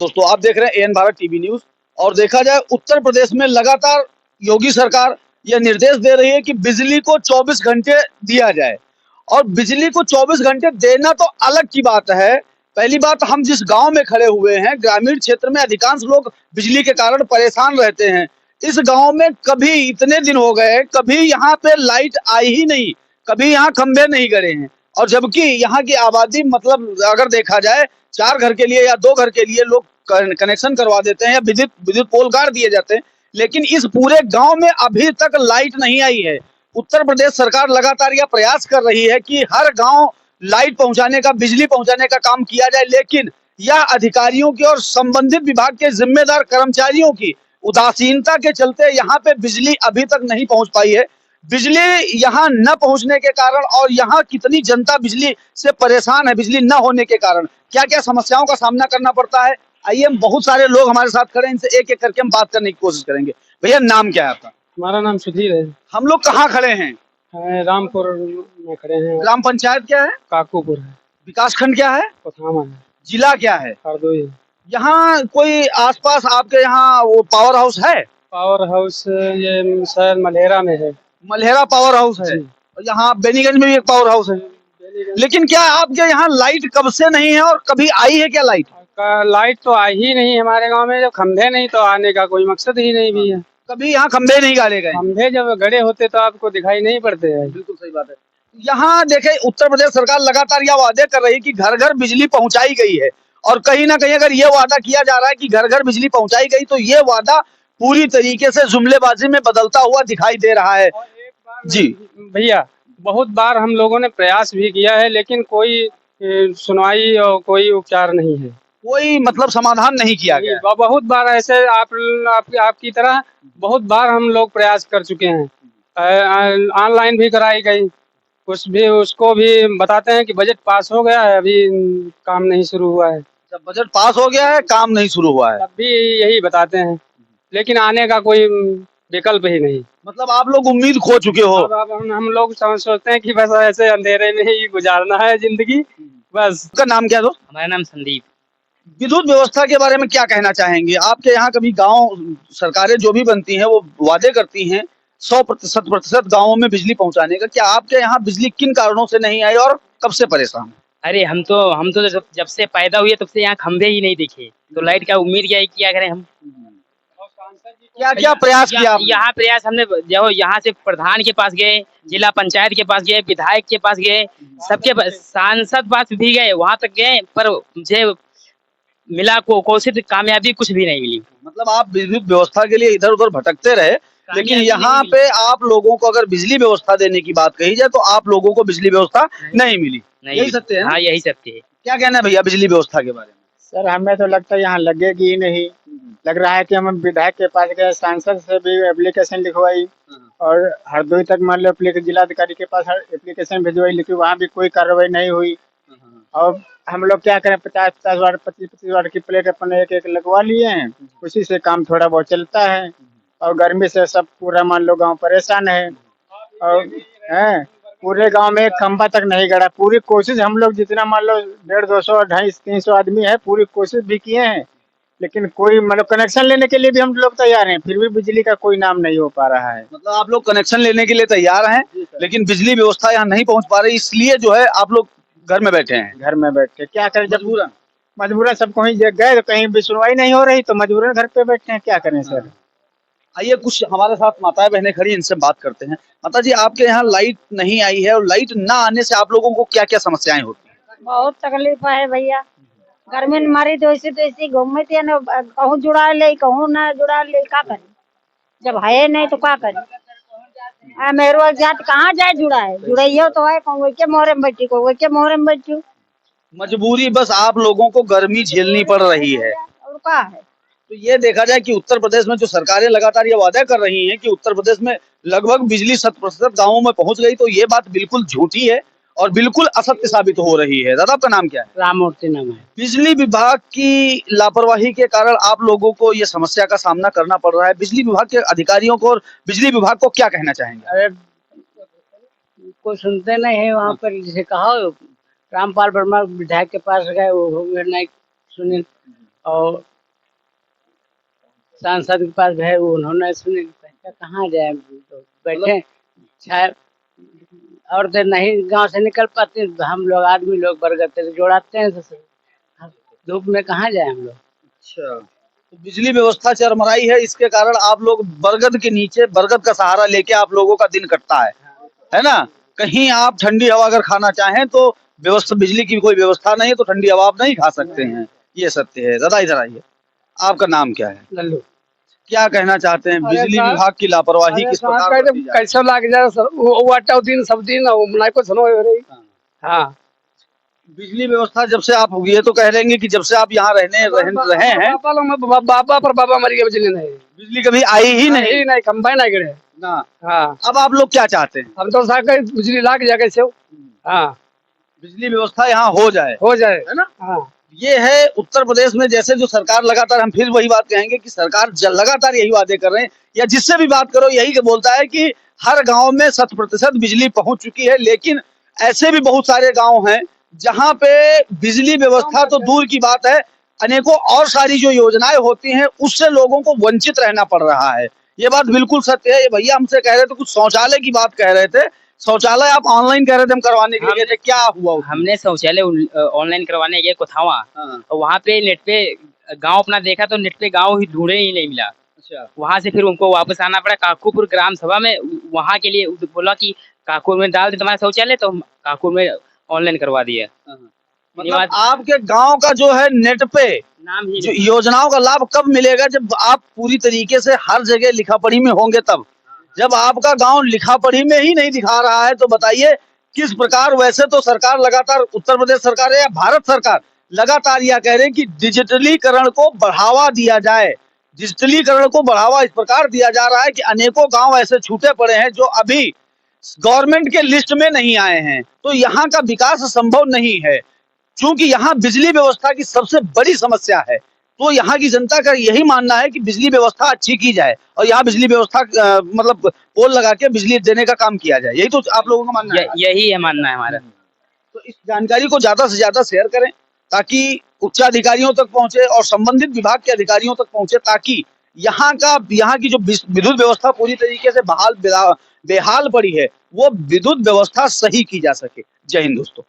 दोस्तों आप देख रहे हैं एएन भारत टीवी न्यूज। और देखा जाए उत्तर प्रदेश में लगातार योगी सरकार यह निर्देश दे रही है कि बिजली को 24 घंटे दिया जाए। और बिजली को 24 घंटे देना तो अलग की बात है। पहली बात, हम जिस गांव में खड़े हुए हैं, ग्रामीण क्षेत्र में अधिकांश लोग बिजली के कारण परेशान रहते हैं। इस गांव में कभी इतने दिन हो गए, कभी यहाँ पे लाइट आई ही नहीं, कभी यहाँ खंभे नहीं गड़े हैं। और जबकि यहाँ की आबादी, मतलब अगर देखा जाए, 4 घर के लिए या 2 घर के लिए लोग कनेक्शन करवा देते हैं या विद्युत विद्युत पोल गाड़ दिए जाते हैं, लेकिन इस पूरे गांव में अभी तक लाइट नहीं आई है। उत्तर प्रदेश सरकार लगातार यह प्रयास कर रही है कि हर गांव लाइट पहुंचाने का, बिजली पहुंचाने का काम किया जाए, लेकिन यह अधिकारियों की और संबंधित विभाग के जिम्मेदार कर्मचारियों की उदासीनता के चलते यहाँ पे बिजली अभी तक नहीं पहुंच पाई है। बिजली यहाँ न पहुंचने के कारण और यहाँ कितनी जनता बिजली से परेशान है, बिजली न होने के कारण क्या क्या समस्याओं का सामना करना पड़ता है। आइए, हम बहुत सारे लोग हमारे साथ खड़े हैं, इनसे एक एक करके हम बात करने की कोशिश करेंगे। भैया, नाम क्या है आपका? हमारा नाम सुधीर है। हम लोग कहाँ खड़े हैं? रामपुर में खड़े हैं। ग्राम पंचायत क्या है? काकूपुर है। विकास खंड क्या है? पथामा है। जिला क्या है? हरदोई है। यहाँ कोई आसपास आपके यहाँ वो पावर हाउस है? पावर हाउस ये शायद मलेरा में है। मल्हेरा पावर हाउस है। और यहाँ बेनीगंज में भी एक पावर हाउस है। लेकिन क्या आपके यहाँ लाइट कब से नहीं है और कभी आई है क्या लाइट? लाइट तो आई ही नहीं हमारे गांव में। जब खंभे नहीं तो आने का कोई मकसद ही नहीं भी है। कभी यहाँ खंभे नहीं गाड़े गए? खंभे जब गड़े होते तो आपको दिखाई नहीं पड़ते हैं। बिल्कुल सही बात है। यहाँ देखे, उत्तर प्रदेश सरकार लगातार यह वादे कर रही है कि घर घर बिजली पहुंचाई गई है। और कहीं ना कहीं अगर ये वादा किया जा रहा है कि घर घर बिजली पहुंचाई गई, तो ये वादा पूरी तरीके से जुमलेबाजी में बदलता हुआ दिखाई दे रहा है। जी भैया, बहुत बार हम लोगों ने प्रयास भी किया है, लेकिन कोई सुनवाई और कोई उपचार नहीं है। कोई मतलब समाधान नहीं किया गया। बहुत बार ऐसे आपकी तरह बहुत बार हम लोग प्रयास कर चुके हैं। ऑनलाइन भी कराई गई, उसको भी बताते हैं कि बजट पास हो गया है, अभी काम नहीं शुरू हुआ है। जब बजट पास हो गया है, काम नहीं शुरू हुआ है, तब भी यही बताते हैं, लेकिन आने का कोई विकल्प ही नहीं। मतलब आप लोग उम्मीद खो चुके हो। अब हम लोग सोचते हैं कि बस ऐसे अंधेरे में ही गुजारना है जिंदगी, बस। आपका नाम क्या है दोस्त? हमारा नाम संदीप। विद्युत व्यवस्था के बारे में क्या कहना चाहेंगे? आपके यहाँ कभी गांव सरकारें जो भी बनती हैं वो वादे करती हैं 100% गाँवों में बिजली पहुंचाने का। क्या आपके यहाँ बिजली किन कारणों से नहीं आई और कब से परेशान है? अरे हम तो जब से पैदा हुए तब से यहाँ खंभे ही नहीं दिखे, तो लाइट का उम्मीद क्या करें हम। क्या क्या प्रयास किया आपने? यहाँ प्रयास हमने जो यहाँ से प्रधान के पास गए, जिला पंचायत के पास गए, विधायक के पास गए, सबके सांसद पास भी गए, वहां तक गए, पर मुझे मिला कोशिश कामयाबी कुछ भी नहीं मिली। मतलब आप विद्युत व्यवस्था के लिए इधर उधर भटकते रहे, लेकिन यहाँ पे आप लोगों को अगर बिजली व्यवस्था देने की बात कही जाए तो आप लोगों को बिजली व्यवस्था नहीं मिली। यही सत्य है ना? हाँ, यही सत्य है। क्या कहना है भैया बिजली व्यवस्था के बारे में? सर, हमें तो लगता है यहाँ लगेगी ही नहीं। लग रहा है कि हम विधायक के पास गए, सांसद से भी एप्लीकेशन लिखवाई और हरदोई तक मान लो जिलाधिकारी के पास एप्लीकेशन भिजवाई, लेकिन वहाँ भी कोई कार्रवाई नहीं हुई। और हम लोग क्या करें, 50-50 वाट 25-25 वाट की प्लेट अपने एक एक लगवा लिए हैं, उसी से काम थोड़ा बहुत चलता है। और गर्मी से सब पूरा मान लो गांव परेशान है। और है पूरे गांव में एक खंभा तक नहीं गड़ा। पूरी कोशिश हम लोग जितना मान लो 150, 250, 300 आदमी है, पूरी कोशिश भी किए हैं, लेकिन कोई मतलब कनेक्शन लेने के लिए भी हम लोग तैयार हैं, फिर भी बिजली का कोई नाम नहीं हो पा रहा है। मतलब आप लोग कनेक्शन लेने के लिए तैयार हैं, लेकिन बिजली व्यवस्था यहाँ नहीं पहुँच पा रही, इसलिए जो है आप लोग घर में बैठे हैं। घर में बैठ के क्या करें, जब मजबूरन सब कहीं गए तो कहीं भी सुनवाई नहीं हो रही, तो मजबूरन घर पे बैठे हैं, क्या करें सर। आइए, कुछ हमारे साथ माताएं बहनें खड़ी, इनसे बात करते हैं। माता जी, आपके यहाँ लाइट नहीं आई है और लाइट ना आने से आप लोगों को क्या क्या समस्याएं होती हैं? बहुत तकलीफ है भैया। गर्मी में मारी तो ऐसी घूमती न, कहूँ जुड़ा ले कहूँ न जुड़ा ले, का करे जब है नहीं तो का करे। मेरे जात कहाँ जाए, जुड़ा है जुड़ैयो तो है, कहूँ के मोहरे में बैठी, को के मोहरे में बैठी। मजबूरी बस आप लोगों को गर्मी झेलनी पड़ रही है। और का है, तो ये देखा जाए कि उत्तर प्रदेश में जो सरकारें लगातार ये वादा कर रही हैं कि उत्तर प्रदेश में लगभग बिजली 100% गाँवों में पहुंच गई, तो ये बात बिल्कुल झूठी है और बिल्कुल असत्य साबित हो रही है। दादा, आपका नाम क्या है? राममूर्ति नाम है। बिजली विभाग की लापरवाही के कारण आप लोगों को ये समस्या का सामना करना पड़ रहा है। बिजली विभाग के अधिकारियों को और बिजली विभाग को क्या कहना चाहेंगे? अरे कोई सुनते नहीं है वहाँ पर, जैसे कहा रामपाल वर्मा विधायक के पास गए, वो नहीं सुने। और सांसद के पास है, उन्होंने सुने, पैसा कहाँ जाए, तो बैठे छाया, और तो नहीं गांव से निकल पाते, हम लोग आदमी लोग बरगद से जोड़ाते हैं, तो धूप में कहाँ जाए हम लोग। अच्छा, तो बिजली व्यवस्था चरमराई है, इसके कारण आप लोग बरगद के नीचे बरगद का सहारा लेके आप लोगों का दिन कटता है ना। कहीं आप ठंडी हवा अगर खाना चाहें तो व्यवस्था, बिजली की कोई व्यवस्था नहीं है तो ठंडी हवा आप नहीं खा सकते हैं, ये सत्य है। दादा इधर आइए, आपका नाम क्या है? लल्लू क्या कहना चाहते हैं? अरे बिजली साहब, विभाग की लापरवाही किस प्रकार बरती जा रही है? कैसे लाग जाए वो अट्टा दिन सब दिन नहीं को सुनो हो रही। हाँ, बिजली व्यवस्था जब से आप ये तो कह रहे कि जब से आप यहाँ रहे हैं बाबा पर बाबा मर गया, बिजली नहीं, बिजली कभी आई ही नहीं नहीं खंबा नहीं गिरे ना। हाँ, अब आप लोग क्या चाहते हैं? हम तो साहब बिजली लाग जाए कैसे हो। हाँ, बिजली व्यवस्था यहाँ हो जाए, है ना। हाँ, ये है उत्तर प्रदेश में, जैसे जो सरकार लगातार, हम फिर वही बात कहेंगे कि सरकार लगातार यही वादे कर रहे हैं, या जिससे भी बात करो यही बोलता है कि हर गांव में 100% बिजली पहुंच चुकी है। लेकिन ऐसे भी बहुत सारे गांव हैं जहां पे बिजली व्यवस्था तो दूर की बात है, अनेकों और सारी जो योजनाएं होती हैं उससे लोगों को वंचित रहना पड़ रहा है। ये बात बिल्कुल सत्य है। ये भैया हमसे कह रहे थे, कुछ शौचालय की बात कह रहे थे, शौचालय आप ऑनलाइन कह रहे थे हम करवाने के लिए गए थे, क्या हुआ उसमें? हमने शौचालय ऑनलाइन करवाने गए कोथावा, हाँ, और वहाँ पे नेट पे गांव अपना देखा तो नेट पे गांव ही ढूंढे ही नहीं मिला। अच्छा, वहाँ से फिर उनको वापस आना पड़ा काकूपुर ग्राम सभा में, वहाँ के लिए बोला कि काकूर में डाल दे तुम्हारा शौचालय, तो हम काकूर में ऑनलाइन करवा दिया। मतलब आपके गांव का जो है नेट पे नाम ही जो योजनाओं का लाभ कब मिलेगा? जब आप पूरी तरीके से हर जगह लिखा पढ़ी में होंगे तब। जब आपका गांव लिखा पढ़ी में ही नहीं दिखा रहा है तो बताइए किस प्रकार। वैसे तो सरकार लगातार, उत्तर प्रदेश सरकार है या भारत सरकार, लगातार यह कह रहे हैं कि डिजिटलीकरण को बढ़ावा दिया जाए। डिजिटलीकरण को बढ़ावा इस प्रकार दिया जा रहा है कि अनेकों गांव ऐसे छूटे पड़े हैं जो अभी गवर्नमेंट के लिस्ट में नहीं आए हैं, तो यहाँ का विकास संभव नहीं है। चूंकि यहाँ बिजली व्यवस्था की सबसे बड़ी समस्या है, तो यहाँ की जनता का यही मानना है कि बिजली व्यवस्था अच्छी की जाए और यहाँ बिजली व्यवस्था मतलब पोल लगा के बिजली देने का काम किया जाए। यही तो आप लोगों का मानना है? यही है मानना है हमारा। तो इस जानकारी को ज्यादा से ज्यादा शेयर करें ताकि उच्चाधिकारियों तक पहुंचे और संबंधित विभाग के अधिकारियों तक पहुंचे, ताकि यहाँ की जो विद्युत व्यवस्था पूरी तरीके से बेहाल पड़ी है, वो विद्युत व्यवस्था सही की जा सके। जय हिंद दोस्तों।